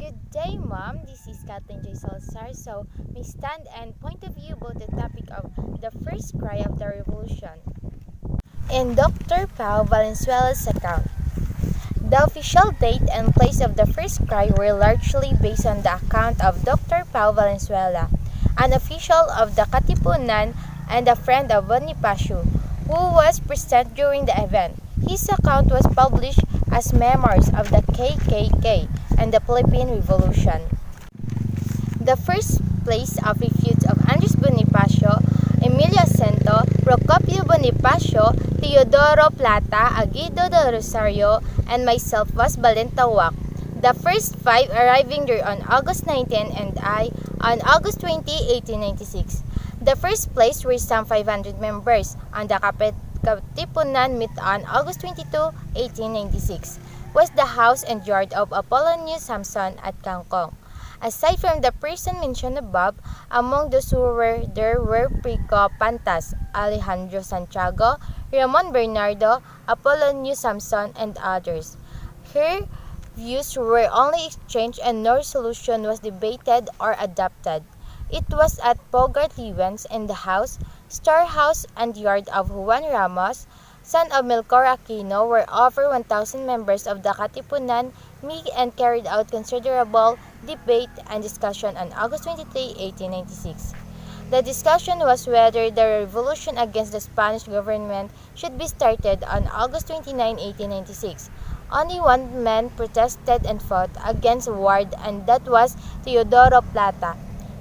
Good day, Mom. This is Kathleen J. Salazar. So, my stand and point of view about the topic of the first cry of the revolution. In Dr. Pau Valenzuela's account, the official date and place of the first cry were largely based on the account of Dr. Pau Valenzuela, an official of the Katipunan and a friend of Bonifacio, who was present during the event. His account was published as Memoirs of the KKK and the Philippine Revolution. The first place of refuge of Andres Bonifacio, Emilio Acento, Procopio Bonifacio, Teodoro Plata, Aguido del Rosario, and myself was Balintawak. The first five arriving there on August 19 and I on August 20, 1896. The first place were some 500 members on the Katipunan meet on August 22, 1896. Was the house and yard of Apollonius Samson at Kangkong. Aside from the person mentioned above, among those who were there were Prico Pantas, Alejandro Santiago, Ramon Bernardo, Apollonius Samson, and others. Her views were only exchanged and no resolution was debated or adopted. It was at Bogart Lewens in the house, storehouse, and yard of Juan Ramos, son of Melchor Aquino, where over 1,000 members of the Katipunan met and carried out considerable debate and discussion on August 23, 1896. The discussion was whether the revolution against the Spanish government should be started on August 29, 1896. Only one man protested and fought against war, and that was Teodoro Plata.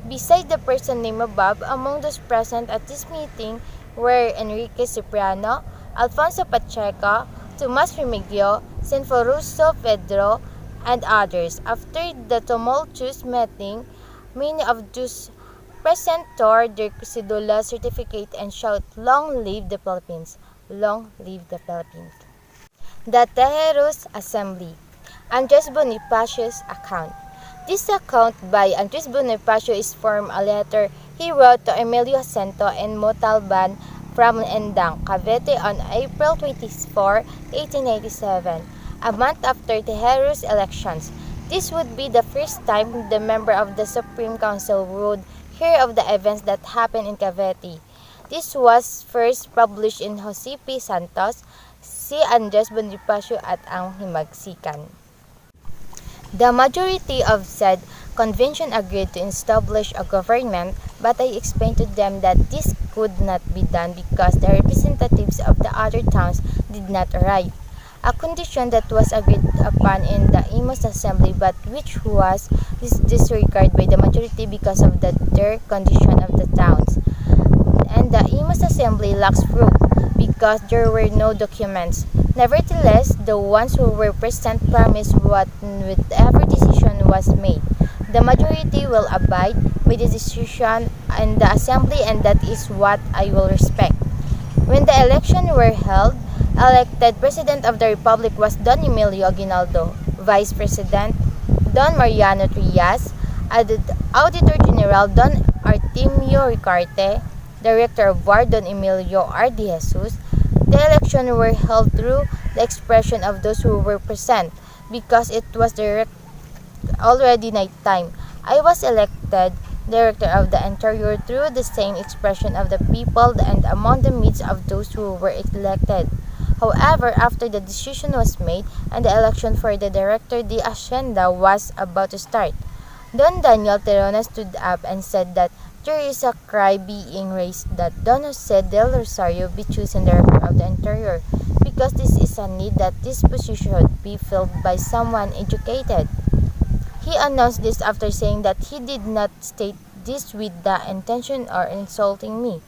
Besides the person named above, among those present at this meeting were Enrique Cipriano, Alfonso Pacheco, Tomas Remigio, Sinforuso Pedro, and others. After the tumultuous meeting, many of those present tore their cedula certificate and shout, "Long live the Philippines! Long live the Philippines!" The Tejeros Assembly. Andres Bonifacio's account. This account by Andres Bonifacio is from a letter he wrote to Emilio Acento in Montalban from Endang, Cavite on April 24, 1887, a month after Tejeros elections. This would be the first time the member of the Supreme Council would hear of the events that happened in Cavite. This was first published in Jose P. Santos, si Andres Bonifacio at ang Himagsikan. The majority of said convention agreed to establish a government, but I explained to them that this could not be done because the representatives of the other towns did not arrive, a condition that was agreed upon in the Imus Assembly but which was disregarded by the majority because of the dire condition of the towns. And the Imus Assembly lacks proof because there were no documents. Nevertheless, the ones who were present promised what whatever decision was made, the majority will abide by the decision in the assembly, and that is what I will respect. When the elections were held, elected President of the Republic was Don Emilio Aguinaldo, Vice President Don Mariano Trias, Auditor General Don Artemio Ricarte, Director of War Don Emilio R. De Jesus. The elections were held through the expression of those who were present, because it was already night time. I was elected Director of the Interior through the same expression of the people and among the midst of those who were elected. However, after the decision was made and the election for the Director de Hacienda was about to start, Don Daniel Terona stood up and said that there is a cry being raised that Don Jose del Rosario be chosen Director of the Interior, because this is a need that this position should be filled by someone educated. He announced this after saying that he did not state this with the intention of insulting me.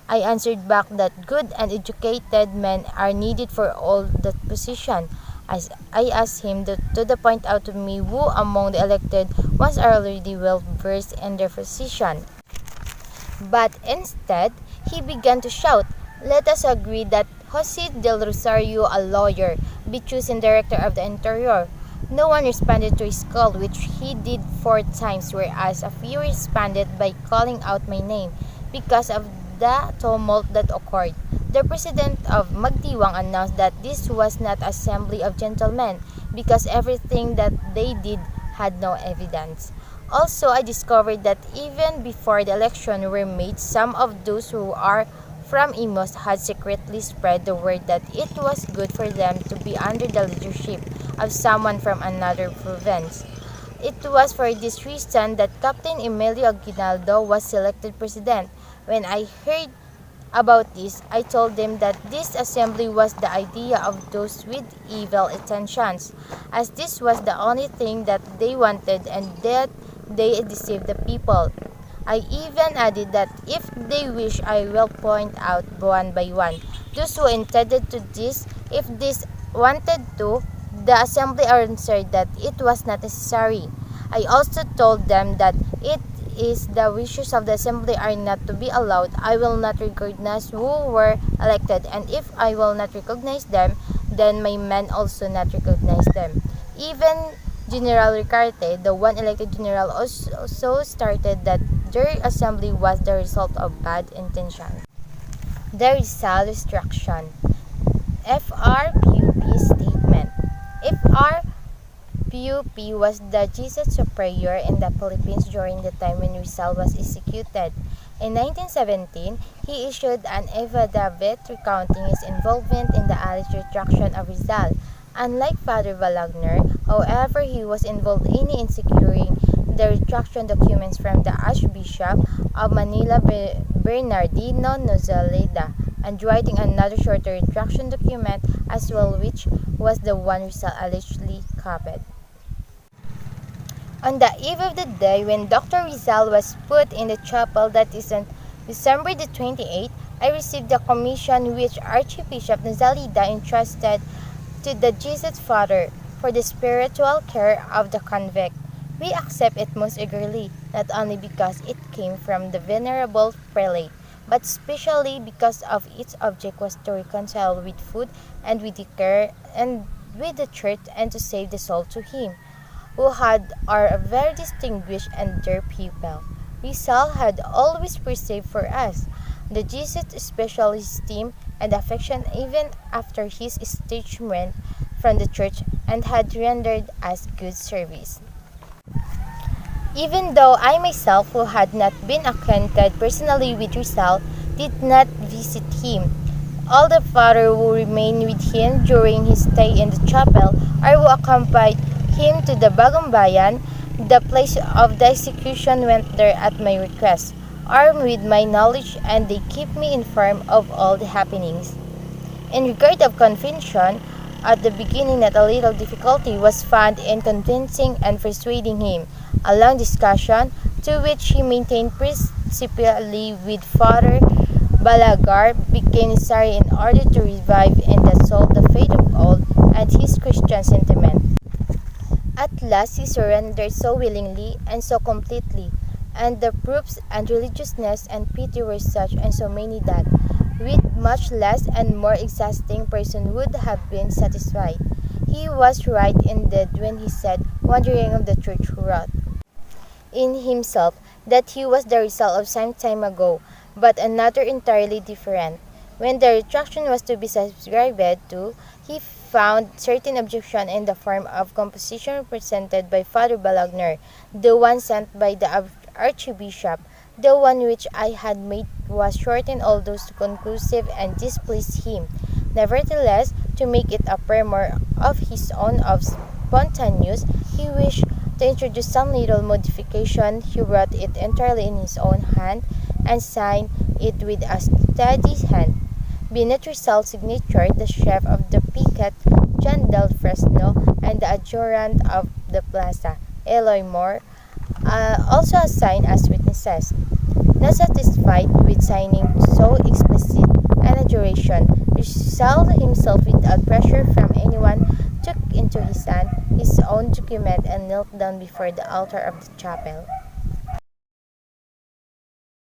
I answered back that good and educated men are needed for all that position. As I asked him to point out to me who among the elected ones are already well versed in their position. But instead, he began to shout, "Let us agree that Jose del Rosario, a lawyer, be chosen Director of the Interior." No one responded to his call, which he did 4 times, whereas a few responded by calling out my name. Because of the tumult that occurred, the president of Magdiwang announced that this was not an assembly of gentlemen, because everything that they did had no evidence. Also, I discovered that even before the election were made, some of those who are from Imus had secretly spread the word that it was good for them to be under the leadership of someone from another province. It was for this reason that Captain Emilio Aguinaldo was selected president. When I heard about this, I told them that this assembly was the idea of those with evil intentions, as this was the only thing that they wanted and that they deceived the people. I even added that if they wish, I will point out one by one those who intended to this. If this wanted to, the assembly answered that it was not necessary. I also told them that it is the wishes of the assembly are not to be allowed. I will not recognize who were elected, and if I will not recognize them, then my men also not recognize them. Even General Ricarte, the one elected general, also started that their assembly was the result of bad intention. The Rizal Restriction. FRPUP statement. FRPUP was the Jesuit superior in the Philippines during the time when Rizal was executed. In 1917, he issued an affidavit recounting his involvement in the alleged retraction of Rizal. Unlike Father Balagner, however, he was involved in securing the retraction documents from the Archbishop of Manila, Bernardino Nozaleda, and writing another shorter retraction document as well, which was the one Rizal allegedly copied. On the eve of the day when Dr. Rizal was put in the chapel, that is on December the 28th, I received the commission which Archbishop Nozaleda entrusted to the Jesuit Father for the spiritual care of the convict. We accept it most eagerly, not only because it came from the venerable prelate, but especially because of its object was to reconcile with food and with the care and with the church and to save the soul to him, who had are a very distinguished and dear people. Rizal had always perceived for us the Jesuit special esteem and affection even after his estrangement from the church, and had rendered us good service. Even though I myself, who had not been acquainted personally with Rizal, did not visit him, all the Father who remained with him during his stay in the chapel, or who accompanied him to the Bagong Bayan, the place of the execution, went there at my request, armed with my knowledge, and they keep me informed of all the happenings. In regard of conviction, at the beginning not a little difficulty was found in convincing and persuading him. A long discussion, to which he maintained principally with Father Balagar, became necessary in order to revive in the soul the faith of old and his Christian sentiment. At last he surrendered so willingly and so completely, and the proofs and religiousness and pity were such and so many that, with much less and more exhausting person would have been satisfied. He was right indeed when he said, wondering of the church who wrote in himself that he was the result of some time ago, but another entirely different. When the retraction was to be subscribed to, he found certain objection in the form of composition represented by Father Balagner, the one sent by the Archbishop. The one which I had made was shortened although conclusive, and displeased him. Nevertheless, to make it appear more of his own of spontaneous, he wished to introduce some little modification. He wrote it entirely in his own hand, and signed it with a steady hand. Beneath Rizal's signature, the chef of the piquet, John Del Fresno, and the adjutant of the plaza, Eloy Moore, also assigned as witnesses. Not satisfied with signing so explicit an adjuration, Rizal himself, without pressure from anyone, took into his hand his own document and knelt down before the altar of the chapel.